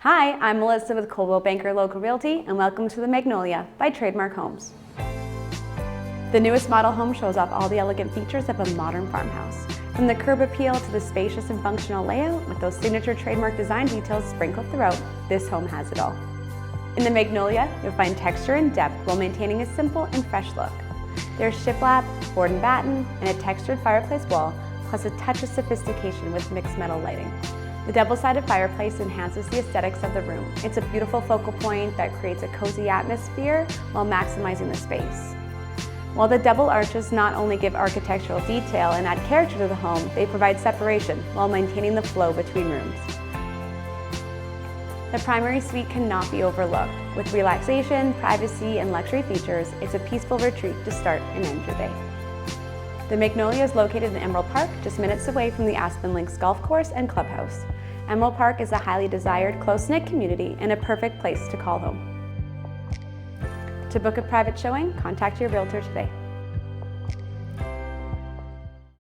Hi, I'm Melissa with Coldwell Banker Local Realty, and welcome to the Magnolia by Trademark Homes. The newest model home shows off all the elegant features of a modern farmhouse. From the curb appeal to the spacious and functional layout, with those signature trademark design details sprinkled throughout, this home has it all. In the Magnolia, you'll find texture and depth while maintaining a simple and fresh look. There's shiplap, board and batten, and a textured fireplace wall, plus a touch of sophistication with mixed metal lighting. The double-sided fireplace enhances the aesthetics of the room. It's a beautiful focal point that creates a cozy atmosphere while maximizing the space. While the double arches not only give architectural detail and add character to the home, they provide separation while maintaining the flow between rooms. The primary suite cannot be overlooked. With relaxation, privacy, and luxury features, it's a peaceful retreat to start and end your day. The Magnolia is located in Emerald Park, just minutes away from the Aspen Links Golf Course and Clubhouse. Emerald Park is a highly desired, close-knit community and a perfect place to call home. To book a private showing, contact your realtor today.